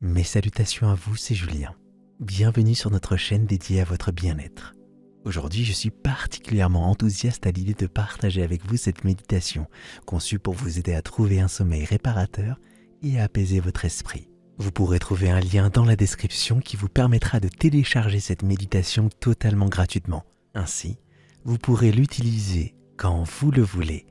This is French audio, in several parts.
Mes salutations à vous, c'est Julien. Bienvenue sur notre chaîne dédiée à votre bien-être. Aujourd'hui, je suis particulièrement enthousiaste à l'idée de partager avec vous cette méditation conçue pour vous aider à trouver un sommeil réparateur et à apaiser votre esprit. Vous pourrez trouver un lien dans la description qui vous permettra de télécharger cette méditation totalement gratuitement. Ainsi, vous pourrez l'utiliser quand vous le voulez,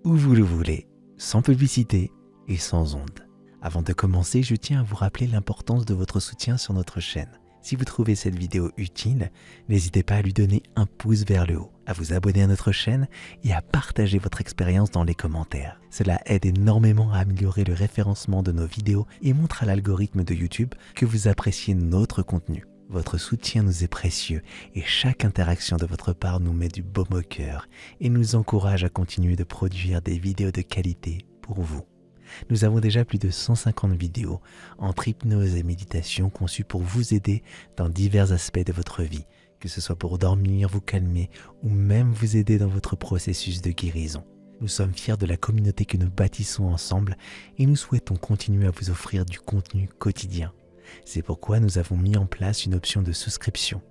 où vous le voulez, sans publicité et sans ondes. Avant de commencer, je tiens à vous rappeler l'importance de votre soutien sur notre chaîne. Si vous trouvez cette vidéo utile, n'hésitez pas à lui donner un pouce vers le haut, à vous abonner à notre chaîne et à partager votre expérience dans les commentaires. Cela aide énormément à améliorer le référencement de nos vidéos et montre à l'algorithme de YouTube que vous appréciez notre contenu. Votre soutien nous est précieux et chaque interaction de votre part nous met du baume au cœur et nous encourage à continuer de produire des vidéos de qualité pour vous. Nous avons déjà plus de 150 vidéos entre hypnose et méditation conçues pour vous aider dans divers aspects de votre vie, que ce soit pour dormir, vous calmer ou même vous aider dans votre processus de guérison. Nous sommes fiers de la communauté que nous bâtissons ensemble et nous souhaitons continuer à vous offrir du contenu quotidien. C'est pourquoi nous avons mis en place une option de souscription.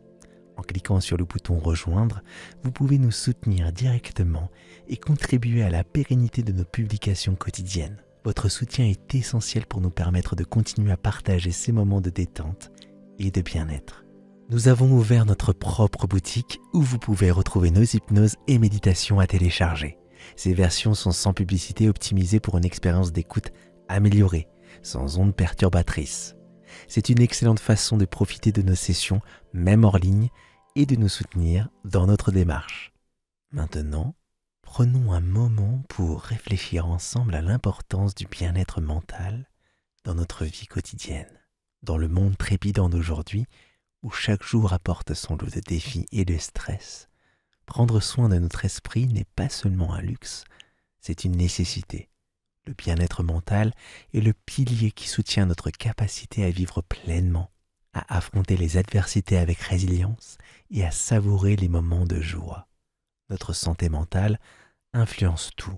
En cliquant sur le bouton « Rejoindre », vous pouvez nous soutenir directement et contribuer à la pérennité de nos publications quotidiennes. Votre soutien est essentiel pour nous permettre de continuer à partager ces moments de détente et de bien-être. Nous avons ouvert notre propre boutique où vous pouvez retrouver nos hypnoses et méditations à télécharger. Ces versions sont sans publicité, optimisées pour une expérience d'écoute améliorée, sans ondes perturbatrices. C'est une excellente façon de profiter de nos sessions, même hors ligne, et de nous soutenir dans notre démarche. Maintenant, prenons un moment pour réfléchir ensemble à l'importance du bien-être mental dans notre vie quotidienne. Dans le monde trépidant d'aujourd'hui, où chaque jour apporte son lot de défis et de stress, prendre soin de notre esprit n'est pas seulement un luxe, c'est une nécessité. Le bien-être mental est le pilier qui soutient notre capacité à vivre pleinement, à affronter les adversités avec résilience et à savourer les moments de joie. Notre santé mentale influence tout,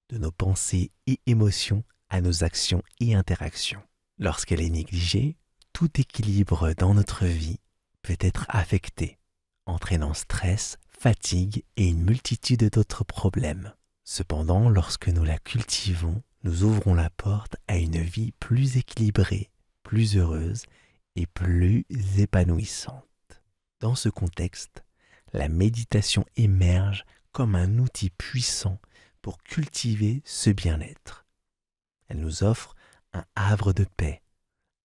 de nos pensées et émotions à nos actions et interactions. Lorsqu'elle est négligée, tout équilibre dans notre vie peut être affecté, entraînant stress, fatigue et une multitude d'autres problèmes. Cependant, lorsque nous la cultivons, nous ouvrons la porte à une vie plus équilibrée, plus heureuse et plus épanouissante. Dans ce contexte, la méditation émerge comme un outil puissant pour cultiver ce bien-être. Elle nous offre un havre de paix,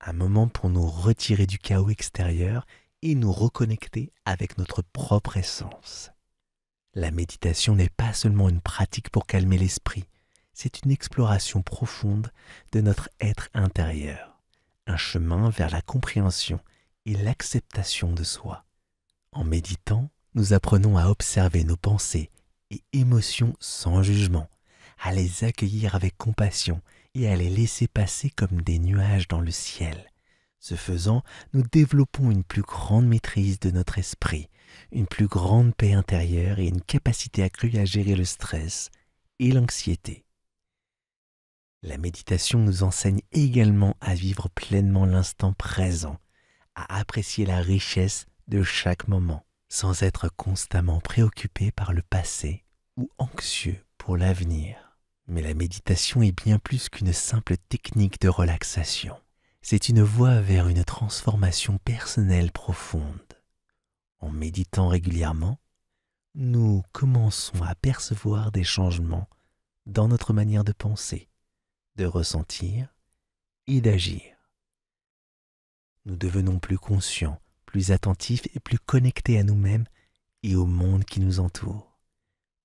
un moment pour nous retirer du chaos extérieur et nous reconnecter avec notre propre essence. La méditation n'est pas seulement une pratique pour calmer l'esprit, c'est une exploration profonde de notre être intérieur, un chemin vers la compréhension et l'acceptation de soi. En méditant, nous apprenons à observer nos pensées et émotions sans jugement, à les accueillir avec compassion et à les laisser passer comme des nuages dans le ciel. Ce faisant, nous développons une plus grande maîtrise de notre esprit, une plus grande paix intérieure et une capacité accrue à gérer le stress et l'anxiété. La méditation nous enseigne également à vivre pleinement l'instant présent, à apprécier la richesse de chaque moment, sans être constamment préoccupé par le passé ou anxieux pour l'avenir. Mais la méditation est bien plus qu'une simple technique de relaxation. C'est une voie vers une transformation personnelle profonde. En méditant régulièrement, nous commençons à percevoir des changements dans notre manière de penser, de ressentir et d'agir. Nous devenons plus conscients, plus attentifs et plus connectés à nous-mêmes et au monde qui nous entoure.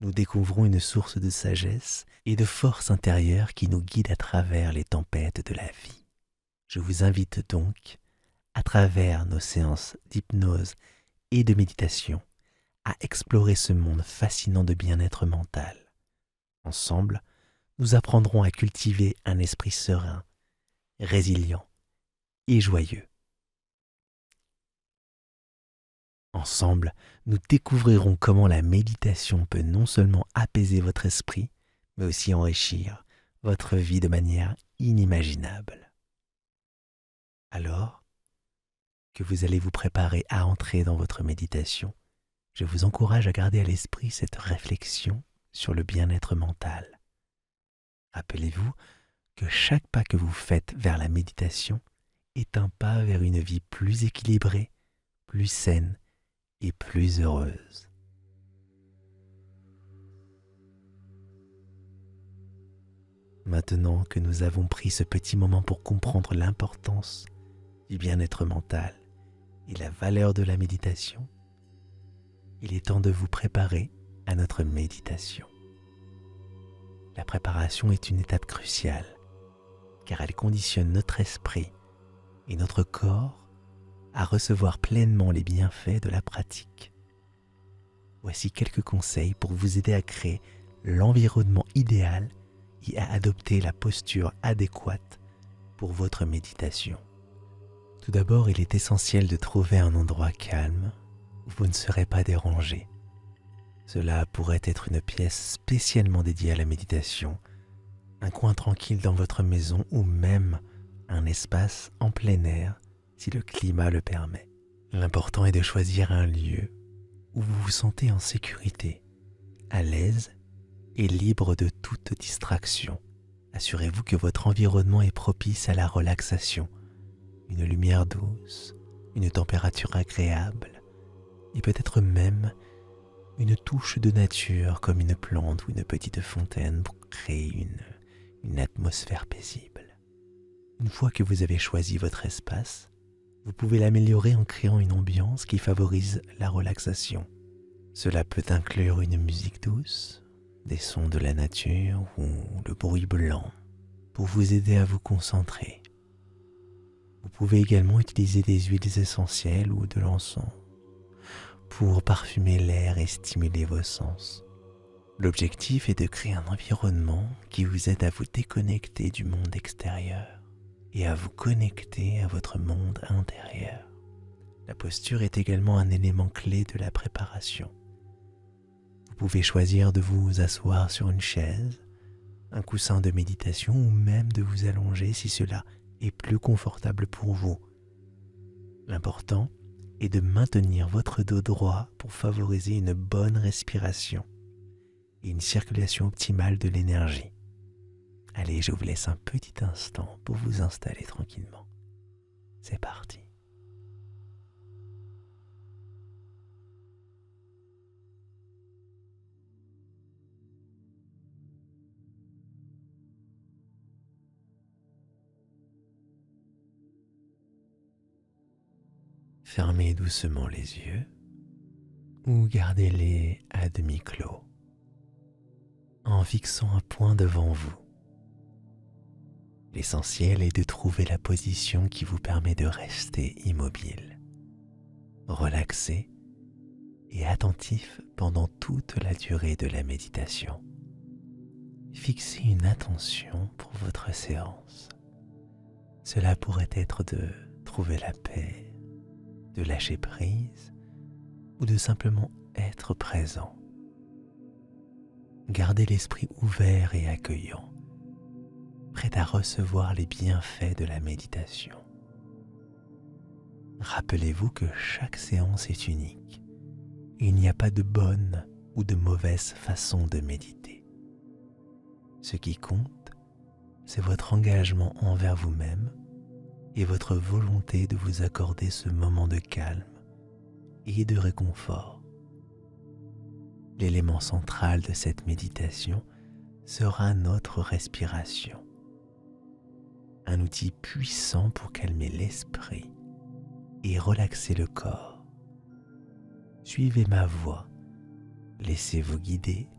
Nous découvrons une source de sagesse et de force intérieure qui nous guide à travers les tempêtes de la vie. Je vous invite donc, à travers nos séances d'hypnose et de méditation, à explorer ce monde fascinant de bien-être mental. Ensemble, nous apprendrons à cultiver un esprit serein, résilient et joyeux. Ensemble, nous découvrirons comment la méditation peut non seulement apaiser votre esprit, mais aussi enrichir votre vie de manière inimaginable. Alors que vous allez vous préparer à entrer dans votre méditation, je vous encourage à garder à l'esprit cette réflexion sur le bien-être mental. Rappelez-vous que chaque pas que vous faites vers la méditation est un pas vers une vie plus équilibrée, plus saine et plus heureuse. Maintenant que nous avons pris ce petit moment pour comprendre l'importance du bien-être mental et la valeur de la méditation, il est temps de vous préparer à notre méditation. La préparation est une étape cruciale car elle conditionne notre esprit et notre corps à recevoir pleinement les bienfaits de la pratique. Voici quelques conseils pour vous aider à créer l'environnement idéal et à adopter la posture adéquate pour votre méditation. Tout d'abord, il est essentiel de trouver un endroit calme où vous ne serez pas dérangé. Cela pourrait être une pièce spécialement dédiée à la méditation, un coin tranquille dans votre maison ou même un espace en plein air si le climat le permet. L'important est de choisir un lieu où vous vous sentez en sécurité, à l'aise et libre de toute distraction. Assurez-vous que votre environnement est propice à la relaxation. Une lumière douce, une température agréable et peut-être même une touche de nature comme une plante ou une petite fontaine pour créer une atmosphère paisible. Une fois que vous avez choisi votre espace, vous pouvez l'améliorer en créant une ambiance qui favorise la relaxation. Cela peut inclure une musique douce, des sons de la nature ou le bruit blanc pour vous aider à vous concentrer. Vous pouvez également utiliser des huiles essentielles ou de l'encens pour parfumer l'air et stimuler vos sens. L'objectif est de créer un environnement qui vous aide à vous déconnecter du monde extérieur et à vous connecter à votre monde intérieur. La posture est également un élément clé de la préparation. Vous pouvez choisir de vous asseoir sur une chaise, un coussin de méditation ou même de vous allonger si cela est plus confortable pour vous. L'important est de maintenir votre dos droit pour favoriser une bonne respiration et une circulation optimale de l'énergie. Allez, je vous laisse un petit instant pour vous installer tranquillement. C'est parti. Fermez doucement les yeux ou gardez-les à demi clos en fixant un point devant vous. L'essentiel est de trouver la position qui vous permet de rester immobile, relaxé et attentif pendant toute la durée de la méditation. Fixez une attention pour votre séance. Cela pourrait être de trouver la paix, de lâcher prise ou de simplement être présent. Gardez l'esprit ouvert et accueillant, prêt à recevoir les bienfaits de la méditation. Rappelez-vous que chaque séance est unique et il n'y a pas de bonne ou de mauvaise façon de méditer. Ce qui compte, c'est votre engagement envers vous-même et votre volonté de vous accorder ce moment de calme et de réconfort. L'élément central de cette méditation sera notre respiration, un outil puissant pour calmer l'esprit et relaxer le corps. Suivez ma voix, laissez-vous guider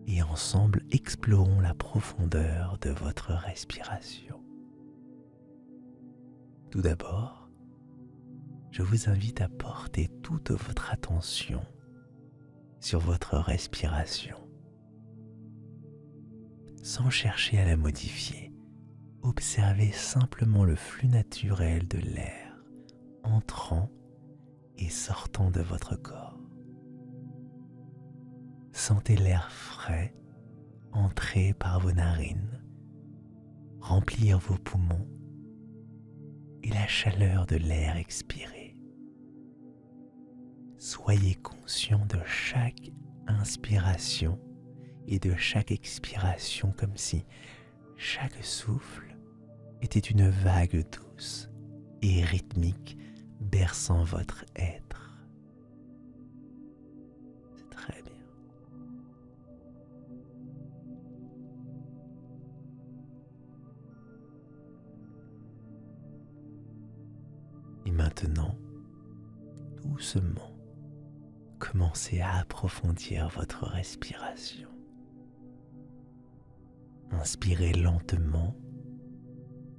et ensemble explorons la profondeur de votre respiration. Tout d'abord, je vous invite à porter toute votre attention sur votre respiration. Sans chercher à la modifier, observez simplement le flux naturel de l'air entrant et sortant de votre corps. Sentez l'air frais entrer par vos narines, remplir vos poumons et la chaleur de l'air expiré. Soyez conscient de chaque inspiration et de chaque expiration comme si chaque souffle était une vague douce et rythmique berçant votre être. C'est très bien. Et maintenant, doucement, commencez à approfondir votre respiration. Inspirez lentement,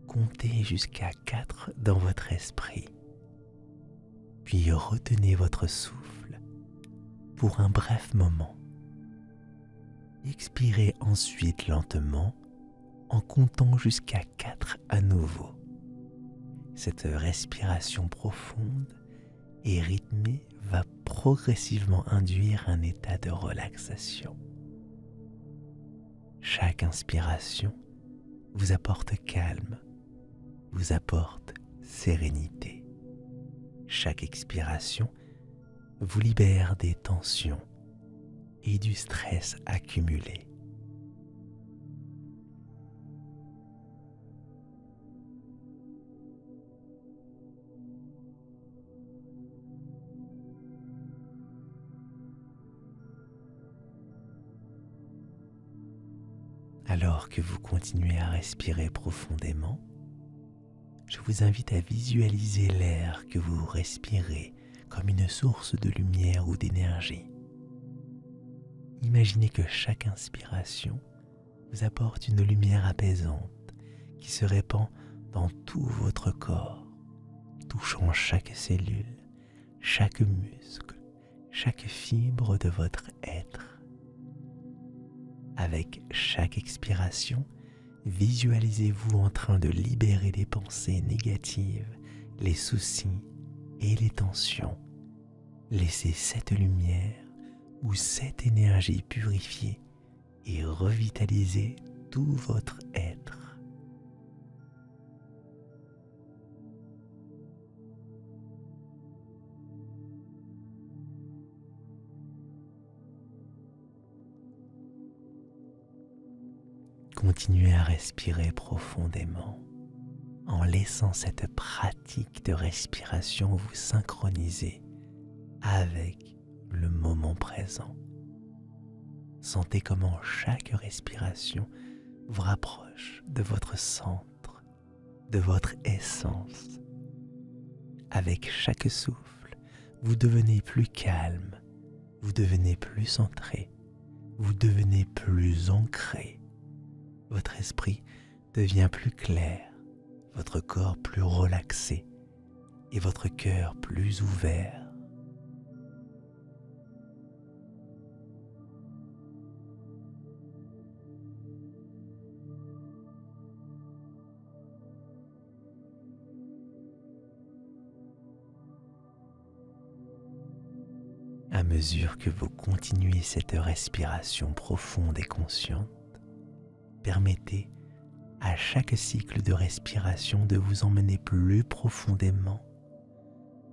comptez jusqu'à 4 dans votre esprit, puis retenez votre souffle pour un bref moment. Expirez ensuite lentement en comptant jusqu'à 4 à nouveau. Cette respiration profonde et rythmée va progressivement induire un état de relaxation. Chaque inspiration vous apporte calme, vous apporte sérénité. Chaque expiration vous libère des tensions et du stress accumulé. Alors que vous continuez à respirer profondément, je vous invite à visualiser l'air que vous respirez comme une source de lumière ou d'énergie. Imaginez que chaque inspiration vous apporte une lumière apaisante qui se répand dans tout votre corps, touchant chaque cellule, chaque muscle, chaque fibre de votre être. Avec chaque expiration, visualisez-vous en train de libérer les pensées négatives, les soucis et les tensions. Laissez cette lumière ou cette énergie purifier et revitaliser tout votre être. Continuez à respirer profondément en laissant cette pratique de respiration vous synchroniser avec le moment présent. Sentez comment chaque respiration vous rapproche de votre centre, de votre essence. Avec chaque souffle, vous devenez plus calme, vous devenez plus centré, vous devenez plus ancré. Votre esprit devient plus clair, votre corps plus relaxé et votre cœur plus ouvert. À mesure que vous continuez cette respiration profonde et consciente, permettez à chaque cycle de respiration de vous emmener plus profondément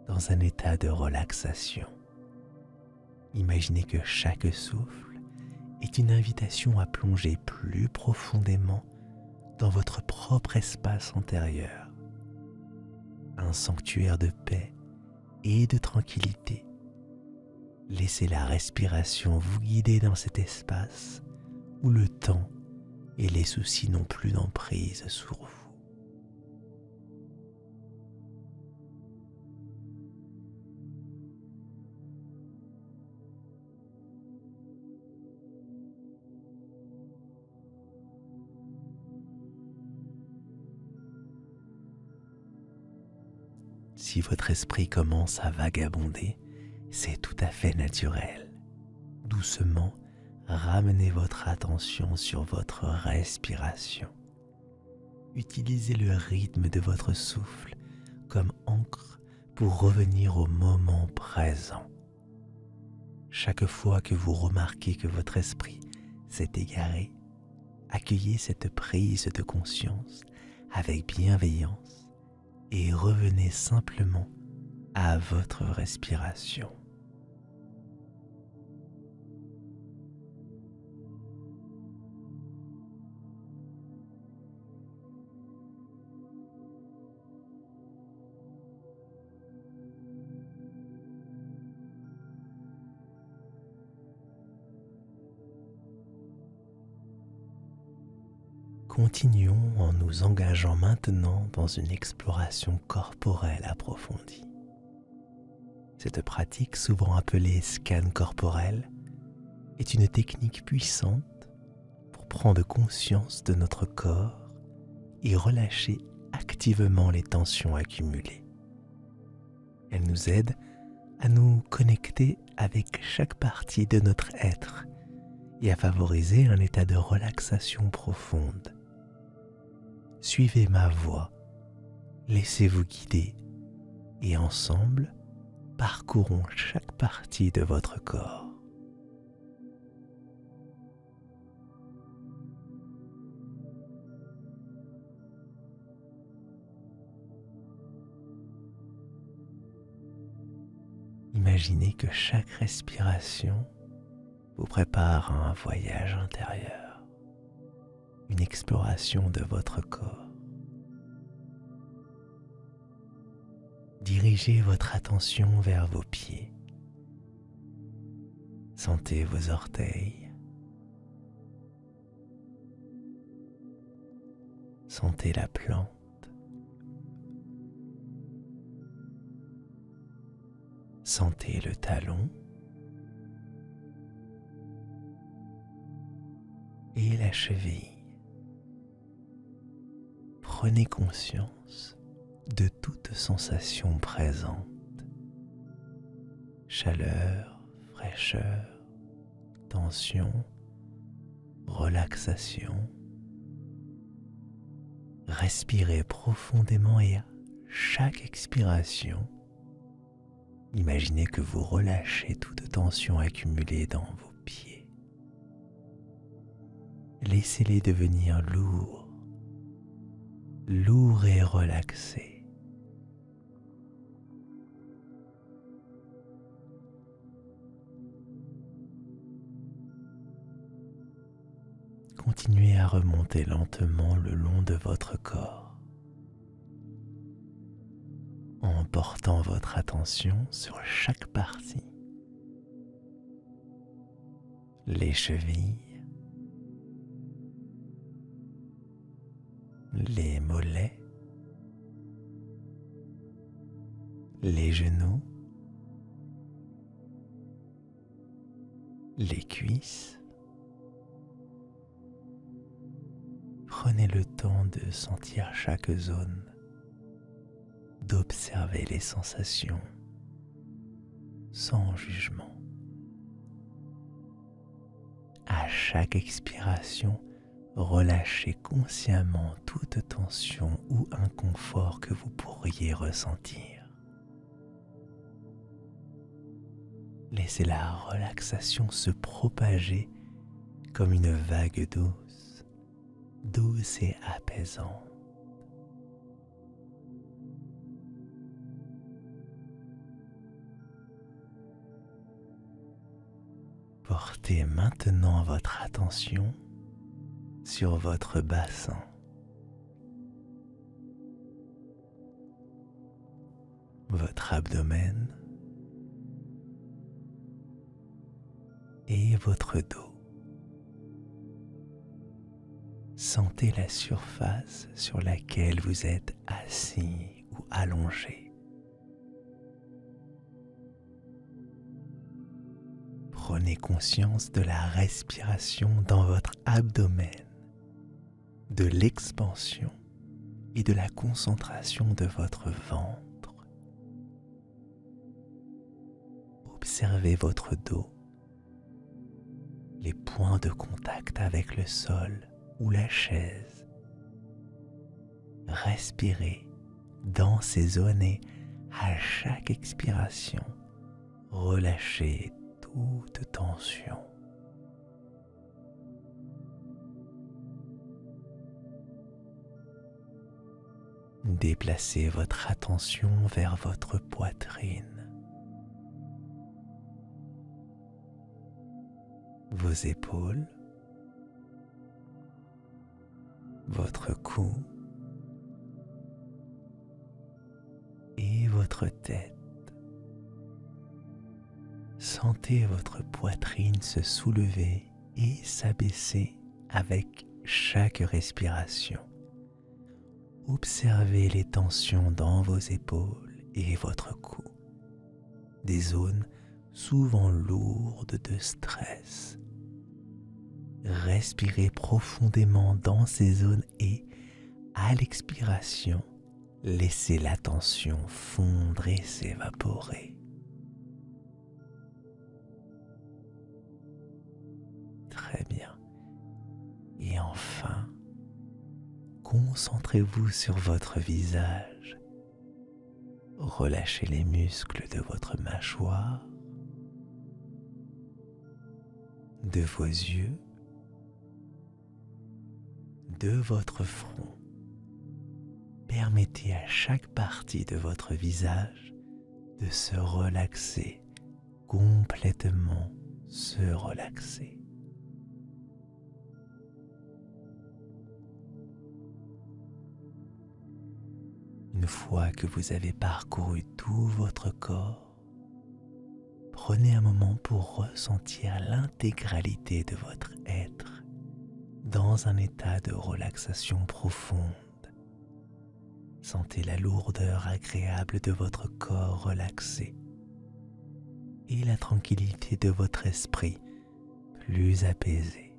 dans un état de relaxation. Imaginez que chaque souffle est une invitation à plonger plus profondément dans votre propre espace intérieur, un sanctuaire de paix et de tranquillité. Laissez la respiration vous guider dans cet espace où le temps et les soucis n'ont plus d'emprise sur vous. Si votre esprit commence à vagabonder, c'est tout à fait naturel. Doucement, ramenez votre attention sur votre respiration. Utilisez le rythme de votre souffle comme encre pour revenir au moment présent. Chaque fois que vous remarquez que votre esprit s'est égaré, accueillez cette prise de conscience avec bienveillance et revenez simplement à votre respiration. Continuons en nous engageant maintenant dans une exploration corporelle approfondie. Cette pratique, souvent appelée scan corporel, est une technique puissante pour prendre conscience de notre corps et relâcher activement les tensions accumulées. Elle nous aide à nous connecter avec chaque partie de notre être et à favoriser un état de relaxation profonde. Suivez ma voix, laissez-vous guider et ensemble, parcourons chaque partie de votre corps. Imaginez que chaque respiration vous prépare à un voyage intérieur, une exploration de votre corps. Dirigez votre attention vers vos pieds. Sentez vos orteils. Sentez la plante. Sentez le talon et la cheville. Prenez conscience de toute sensation présente. Chaleur, fraîcheur, tension, relaxation. Respirez profondément et à chaque expiration, imaginez que vous relâchez toute tension accumulée dans vos pieds. Laissez-les devenir lourds et relaxés. Continuez à remonter lentement le long de votre corps, en portant votre attention sur chaque partie. Les chevilles, les mollets, les genoux, les cuisses. Prenez le temps de sentir chaque zone, d'observer les sensations sans jugement. À chaque expiration, relâchez consciemment toute tension ou inconfort que vous pourriez ressentir. Laissez la relaxation se propager comme une vague douce et apaisante. Portez maintenant votre attention sur votre bassin. Votre abdomen et votre dos. Sentez la surface sur laquelle vous êtes assis ou allongé. Prenez conscience de la respiration dans votre abdomen, de l'expansion et de la concentration de votre ventre. Observez votre dos, les points de contact avec le sol ou la chaise. Respirez dans ces zones et à chaque expiration, relâchez toute tension. Déplacez votre attention vers votre poitrine, vos épaules, votre cou et votre tête. Sentez votre poitrine se soulever et s'abaisser avec chaque respiration. Observez les tensions dans vos épaules et votre cou, des zones souvent lourdes de stress. Respirez profondément dans ces zones et, à l'expiration, laissez la tension fondre et s'évaporer. Très bien. Et enfin, concentrez-vous sur votre visage. Relâchez les muscles de votre mâchoire, de vos yeux, de votre front. Permettez à chaque partie de votre visage de se relaxer, complètement se relaxer. Une fois que vous avez parcouru tout votre corps, prenez un moment pour ressentir l'intégralité de votre être dans un état de relaxation profonde. Sentez la lourdeur agréable de votre corps relaxé et la tranquillité de votre esprit plus apaisé.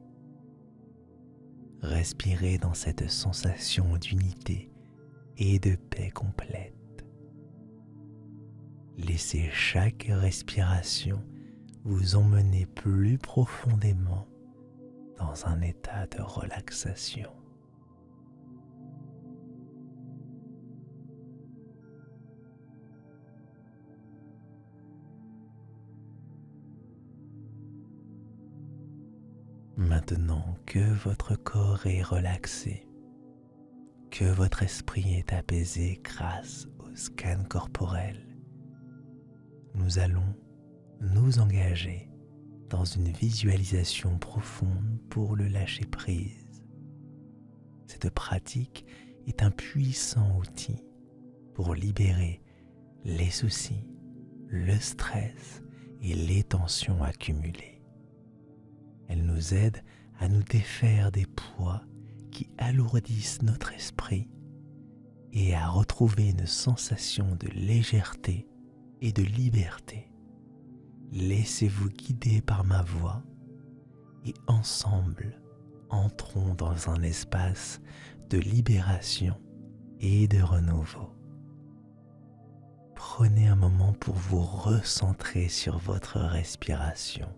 Respirez dans cette sensation d'unité et de paix complète. Laissez chaque respiration vous emmener plus profondément dans un état de relaxation. Maintenant que votre corps est relaxé, que votre esprit est apaisé grâce au scan corporel, nous allons nous engager dans une visualisation profonde pour le lâcher-prise. Cette pratique est un puissant outil pour libérer les soucis, le stress et les tensions accumulées. Elle nous aide à nous défaire des poids qui alourdissent notre esprit et à retrouver une sensation de légèreté et de liberté. Laissez-vous guider par ma voix et ensemble, entrons dans un espace de libération et de renouveau. Prenez un moment pour vous recentrer sur votre respiration.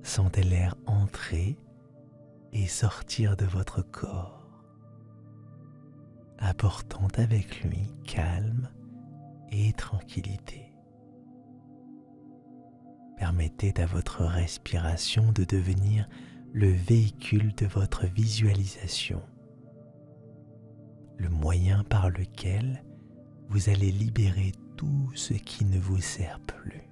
Sentez l'air entrer et sortir de votre corps, apportant avec lui calme et tranquillité. Permettez à votre respiration de devenir le véhicule de votre visualisation, le moyen par lequel vous allez libérer tout ce qui ne vous sert plus.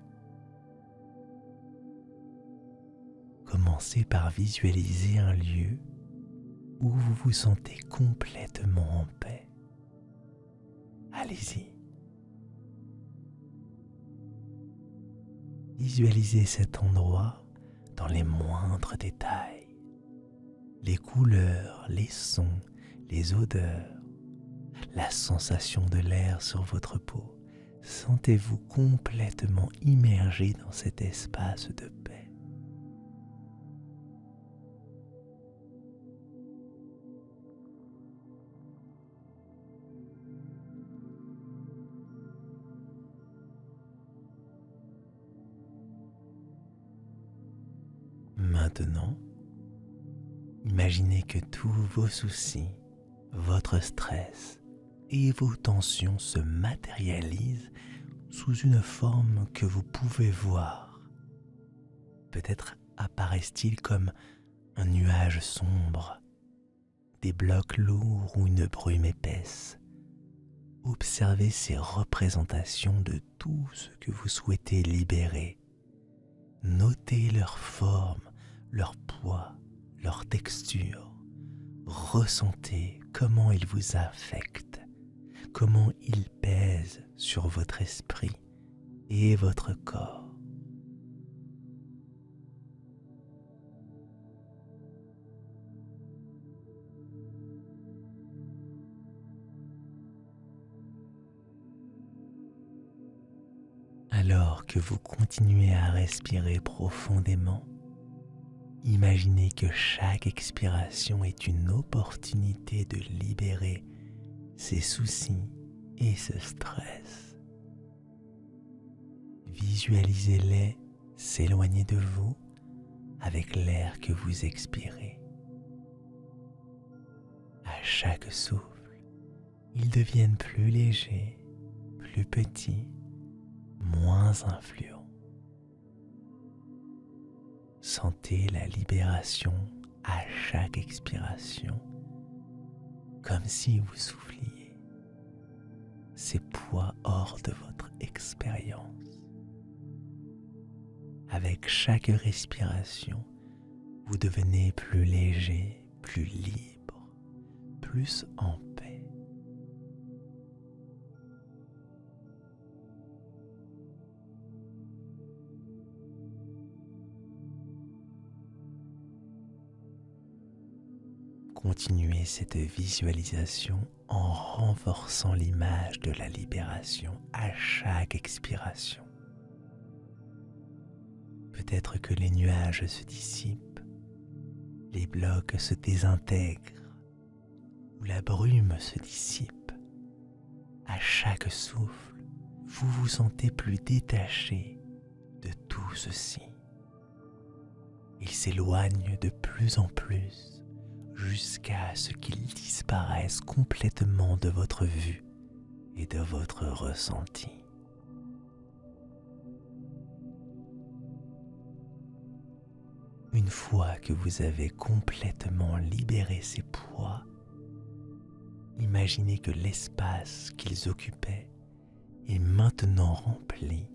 Commencez par visualiser un lieu où vous vous sentez complètement en paix. Allez-y. Visualisez cet endroit dans les moindres détails. Les couleurs, les sons, les odeurs, la sensation de l'air sur votre peau. Sentez-vous complètement immergé dans cet espace de paix. Maintenant, imaginez que tous vos soucis, votre stress et vos tensions se matérialisent sous une forme que vous pouvez voir. Peut-être apparaissent-ils comme un nuage sombre, des blocs lourds ou une brume épaisse. Observez ces représentations de tout ce que vous souhaitez libérer. Notez leur forme, leur poids, leur texture. Ressentez comment ils vous affectent, comment ils pèsent sur votre esprit et votre corps. Alors que vous continuez à respirer profondément, imaginez que chaque expiration est une opportunité de libérer ces soucis et ce stress. Visualisez-les s'éloigner de vous avec l'air que vous expirez. À chaque souffle, ils deviennent plus légers, plus petits, moins influents. Sentez la libération à chaque expiration, comme si vous souffliez ces poids hors de votre expérience. Avec chaque respiration, vous devenez plus léger, plus libre, plus en paix. Continuez cette visualisation en renforçant l'image de la libération à chaque expiration. Peut-être que les nuages se dissipent, les blocs se désintègrent ou la brume se dissipe. À chaque souffle, vous vous sentez plus détaché de tout ceci. Il s'éloigne de plus en plus jusqu'à ce qu'il disparaisse complètement de votre vue et de votre ressenti. Une fois que vous avez complètement libéré ces poids, imaginez que l'espace qu'ils occupaient est maintenant rempli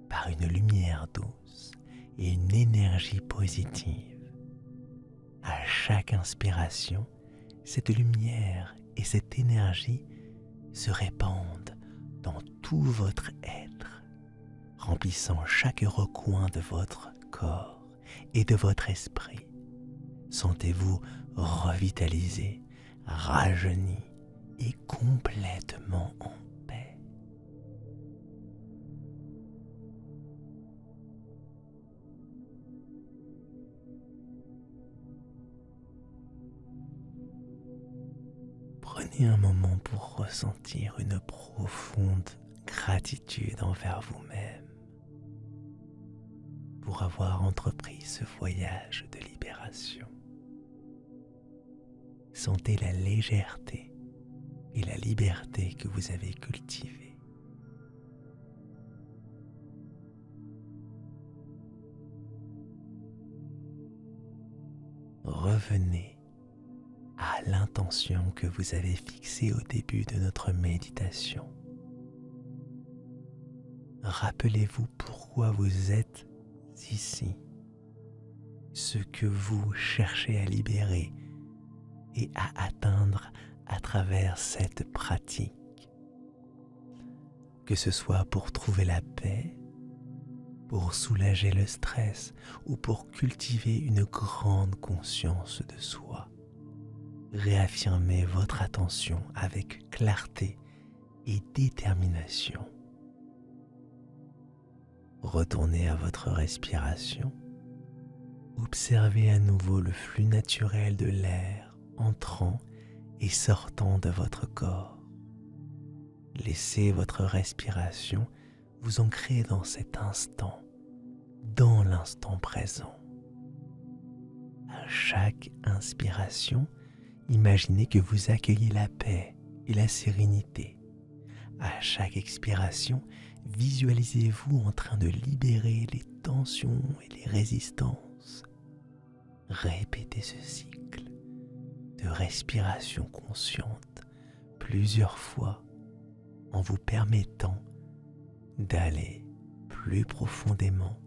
par une lumière douce et une énergie positive. À chaque inspiration, cette lumière et cette énergie se répandent dans tout votre être, remplissant chaque recoin de votre corps et de votre esprit. Sentez-vous revitalisé, rajeuni et complètement en paix. Prenez un moment pour ressentir une profonde gratitude envers vous-même pour avoir entrepris ce voyage de libération. Sentez la légèreté et la liberté que vous avez cultivées. Revenez à l'intention que vous avez fixée au début de notre méditation. Rappelez-vous pourquoi vous êtes ici, ce que vous cherchez à libérer et à atteindre à travers cette pratique. Que ce soit pour trouver la paix, pour soulager le stress ou pour cultiver une grande conscience de soi. Réaffirmez votre attention avec clarté et détermination. Retournez à votre respiration. Observez à nouveau le flux naturel de l'air entrant et sortant de votre corps. Laissez votre respiration vous ancrer dans cet instant, dans l'instant présent. À chaque inspiration, imaginez que vous accueillez la paix et la sérénité. À chaque expiration, visualisez-vous en train de libérer les tensions et les résistances. Répétez ce cycle de respiration consciente plusieurs fois en vous permettant d'aller plus profondément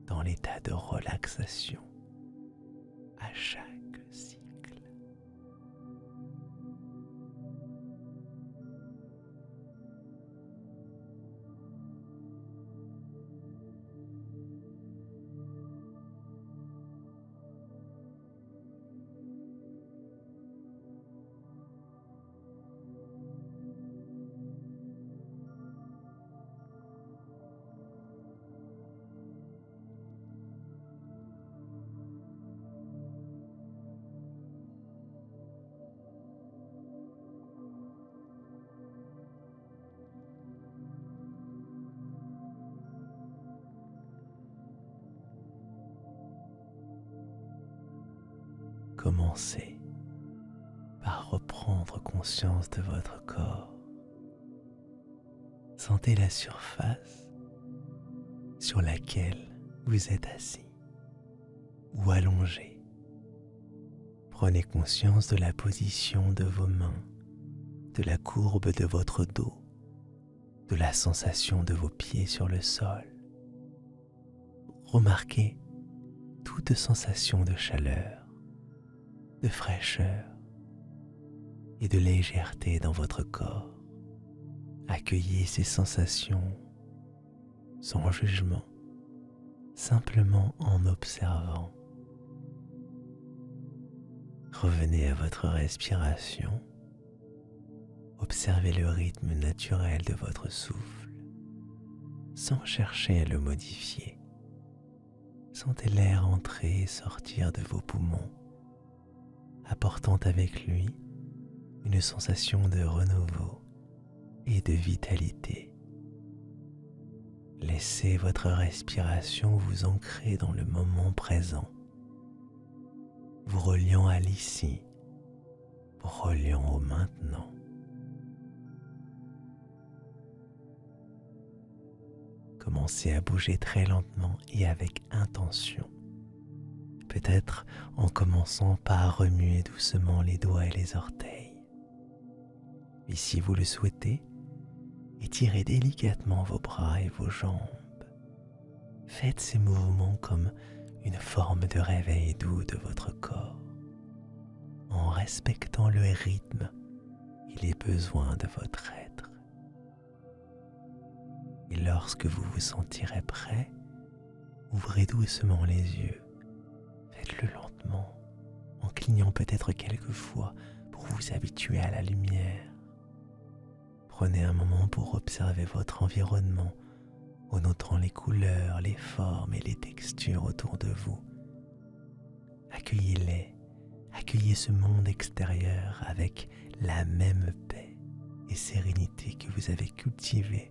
dans l'état de relaxation à chaque cycle. Commencez par reprendre conscience de votre corps. Sentez la surface sur laquelle vous êtes assis ou allongé. Prenez conscience de la position de vos mains, de la courbe de votre dos, de la sensation de vos pieds sur le sol. Remarquez toute sensation de chaleur, de fraîcheur et de légèreté dans votre corps. Accueillez ces sensations sans jugement, simplement en observant. Revenez à votre respiration. Observez le rythme naturel de votre souffle, sans chercher à le modifier. Sentez l'air entrer et sortir de vos poumons, apportant avec lui une sensation de renouveau et de vitalité. Laissez votre respiration vous ancrer dans le moment présent, vous reliant à l'ici, vous reliant au maintenant. Commencez à bouger très lentement et avec intention. Peut-être en commençant par remuer doucement les doigts et les orteils. Et si vous le souhaitez, étirez délicatement vos bras et vos jambes. Faites ces mouvements comme une forme de réveil doux de votre corps, en respectant le rythme et les besoins de votre être. Et lorsque vous vous sentirez prêt, ouvrez doucement les yeux. Faites-le lentement, en clignant peut-être quelques fois pour vous habituer à la lumière. Prenez un moment pour observer votre environnement, en notant les couleurs, les formes et les textures autour de vous. Accueillez-les, accueillez ce monde extérieur avec la même paix et sérénité que vous avez cultivée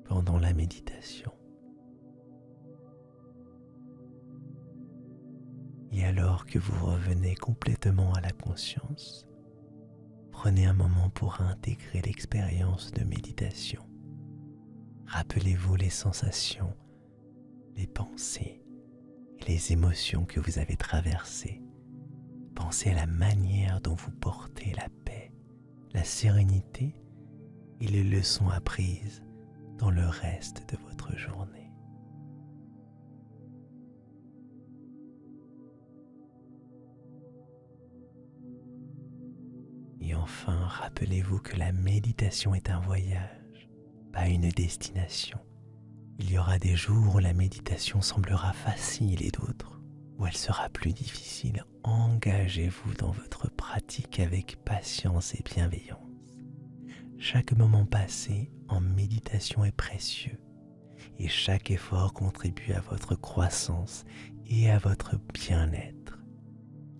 pendant la méditation. Et alors que vous revenez complètement à la conscience, prenez un moment pour intégrer l'expérience de méditation. Rappelez-vous les sensations, les pensées et les émotions que vous avez traversées. Pensez à la manière dont vous portez la paix, la sérénité et les leçons apprises dans le reste de votre journée. Et enfin, rappelez-vous que la méditation est un voyage, pas une destination. Il y aura des jours où la méditation semblera facile et d'autres où elle sera plus difficile. Engagez-vous dans votre pratique avec patience et bienveillance. Chaque moment passé en méditation est précieux et chaque effort contribue à votre croissance et à votre bien-être.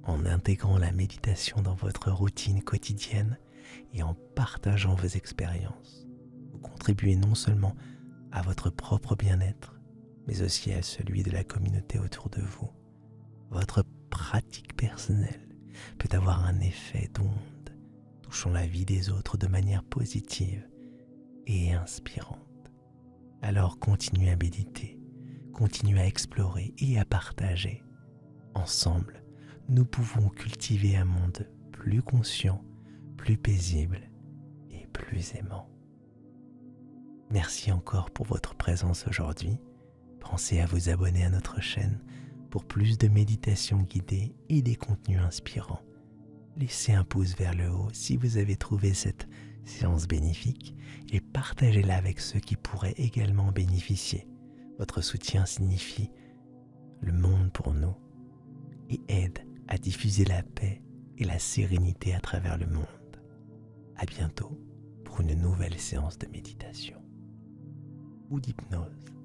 En intégrant la méditation dans votre routine quotidienne et en partageant vos expériences, vous contribuez non seulement à votre propre bien-être, mais aussi à celui de la communauté autour de vous. Votre pratique personnelle peut avoir un effet d'onde, touchant la vie des autres de manière positive et inspirante. Alors continuez à méditer, continuez à explorer et à partager. Ensemble, nous pouvons cultiver un monde plus conscient, plus paisible et plus aimant. Merci encore pour votre présence aujourd'hui. Pensez à vous abonner à notre chaîne pour plus de méditations guidées et des contenus inspirants. Laissez un pouce vers le haut si vous avez trouvé cette séance bénéfique et partagez-la avec ceux qui pourraient également bénéficier. Votre soutien signifie le monde pour nous et aide à diffuser la paix et la sérénité à travers le monde. À bientôt pour une nouvelle séance de méditation ou d'hypnose.